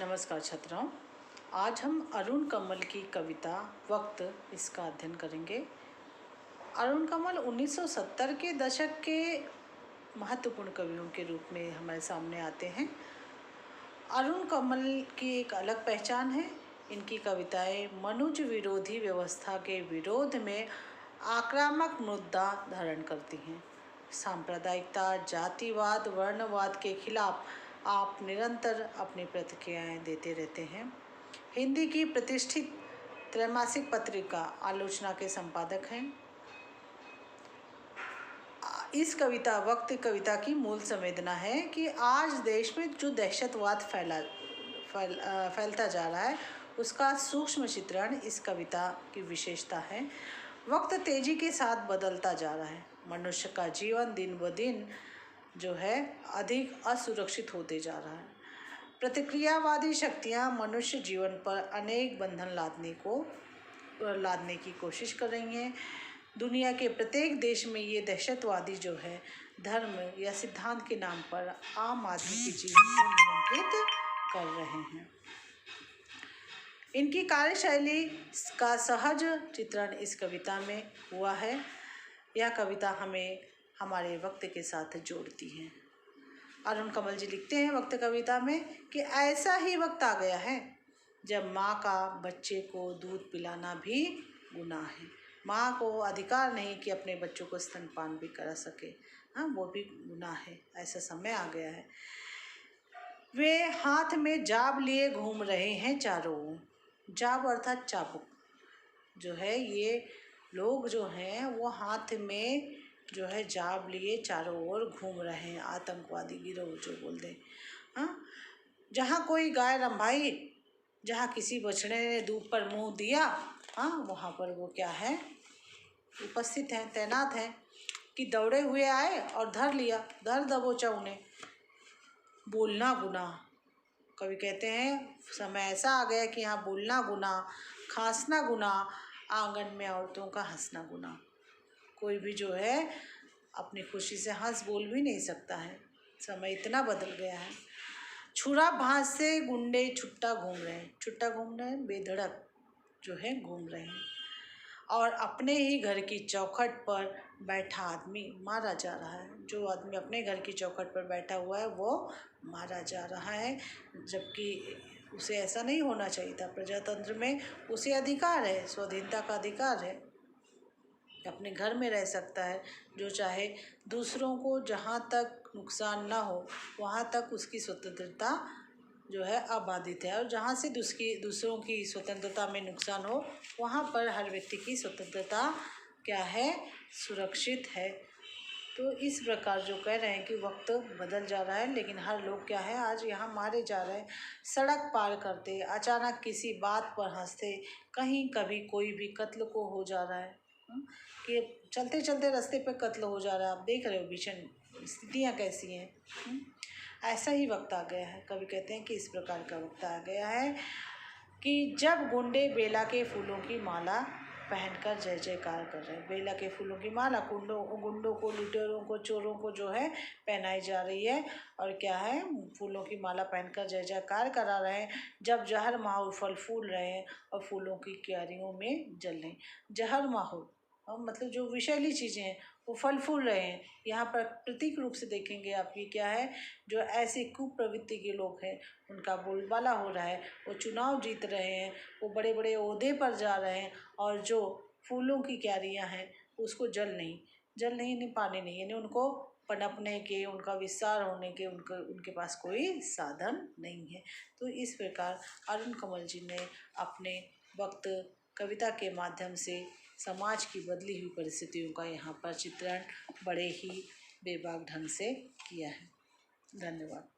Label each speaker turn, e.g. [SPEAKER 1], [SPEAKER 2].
[SPEAKER 1] नमस्कार छात्राओं। आज हम अरुण कमल की कविता वक्त इसका अध्ययन करेंगे। अरुण कमल 1970 के दशक के महत्वपूर्ण कवियों के रूप में हमारे सामने आते हैं। अरुण कमल की एक अलग पहचान है। इनकी कविताएं मनुज विरोधी व्यवस्था के विरोध में आक्रामक मुद्दा धारण करती हैं। सांप्रदायिकता, जातिवाद, वर्णवाद के खिलाफ आप निरंतर अपनी प्रतिक्रियाएं देते रहते हैं। हिंदी की प्रतिष्ठित त्रैमासिक पत्रिका आलोचना के संपादक हैं। इस कविता वक्त कविता की मूल संवेदना है कि आज देश में जो दहशतवाद फैलता जा रहा है उसका सूक्ष्म चित्रण इस कविता की विशेषता है। वक्त तेजी के साथ बदलता जा रहा है। मनुष्य का जीवन दिन ब दिन जो है अधिक असुरक्षित होते जा रहा है। प्रतिक्रियावादी शक्तियां मनुष्य जीवन पर अनेक बंधन लादने की कोशिश कर रही हैं। दुनिया के प्रत्येक देश में ये दहशतवादी जो है धर्म या सिद्धांत के नाम पर आम आदमी के जीवन को नियंत्रित कर रहे हैं। इनकी कार्यशैली का सहज चित्रण इस कविता में हुआ है। यह कविता हमें हमारे वक्त के साथ जोड़ती है। अरुण कमल जी लिखते हैं वक्त कविता में कि ऐसा ही वक्त आ गया है जब माँ का बच्चे को दूध पिलाना भी गुनाह है। माँ को अधिकार नहीं कि अपने बच्चों को स्तनपान भी करा सके, वो भी गुनाह है। ऐसा समय आ गया है। वे हाथ में जाब लिए घूम रहे हैं चारों ओर। जाब अर्थात चाबुक जो है, ये लोग जो हैं वो हाथ में जो है जाब लिए चारों ओर घूम रहे हैं। आतंकवादी गिरोह जो बोल दें। जहाँ कोई गाय रंभाई, जहाँ किसी बछड़े ने दूध पर मुंह दिया, वहाँ पर वो क्या है, उपस्थित हैं, तैनात हैं कि दौड़े हुए आए और धर लिया, धर दबोचा उन्हें। बोलना गुनाह। कवि कहते हैं समय ऐसा आ गया कि यहाँ बोलना गुनाह, खांसना गुनाह, आंगन में औरतों का हंसना गुनाह। कोई भी जो है अपनी खुशी से हंस बोल भी नहीं सकता है। समय इतना बदल गया है। छुरा भांज से गुंडे छुट्टा घूम रहे हैं, बेधड़क जो है घूम रहे हैं। और अपने ही घर की चौखट पर बैठा आदमी मारा जा रहा है। जो आदमी अपने घर की चौखट पर बैठा हुआ है वो मारा जा रहा है, जबकि उसे ऐसा नहीं होना चाहिए था। प्रजातंत्र में उसे अधिकार है, स्वाधीनता का अधिकार है, अपने घर में रह सकता है जो चाहे। दूसरों को जहाँ तक नुकसान ना हो वहाँ तक उसकी स्वतंत्रता जो है अबाधित है, और जहाँ से दूसरों की स्वतंत्रता में नुकसान हो वहाँ पर हर व्यक्ति की स्वतंत्रता क्या है, सुरक्षित है। तो इस प्रकार जो कह रहे हैं कि वक्त बदल जा रहा है, लेकिन हर लोग क्या है आज यहाँ मारे जा रहे हैं। सड़क पार करते, अचानक किसी बात पर हंसते, कहीं कभी कोई भी कत्ल को हो जा रहा है कि चलते चलते रास्ते पे कत्ल हो जा रहा है। आप देख रहे हो भीषण स्थितियाँ कैसी हैं। ऐसा ही वक्त आ गया है। कवि कहते हैं कि इस प्रकार का वक्त आ गया है कि जब गुंडे बेला के फूलों की माला पहनकर जय जयकार कर रहे हैं। बेला के फूलों की माला गुंडों को, लुटेरों को, चोरों को जो है पहनाई जा रही है, और क्या है, फूलों की माला पहनकर जय जयकार करा रहे हैं। जब जहर माहौल फल फूल रहे हैं और फूलों की क्यारियों में जल रहे हैं। जहर माहौल मतलब जो विषैली चीज़ें हैं वो फल फूल रहे हैं। यहाँ पर प्रतीक रूप से देखेंगे आप ये क्या है, जो ऐसे कुप्रवृत्ति के लोग हैं उनका बोलबाला हो रहा है। वो चुनाव जीत रहे हैं, वो बड़े बड़े ओहदे पर जा रहे हैं, और जो फूलों की क्यारियाँ हैं उसको जल नहीं पाने नहीं, यानी उनको पनपने के, उनका विस्तार होने के उनके पास कोई साधन नहीं है। तो इस प्रकार अरुण कमल जी ने अपने वक्त कविता के माध्यम से समाज की बदली हुई परिस्थितियों का यहाँ पर चित्रण बड़े ही बेबाक ढंग से किया है। धन्यवाद।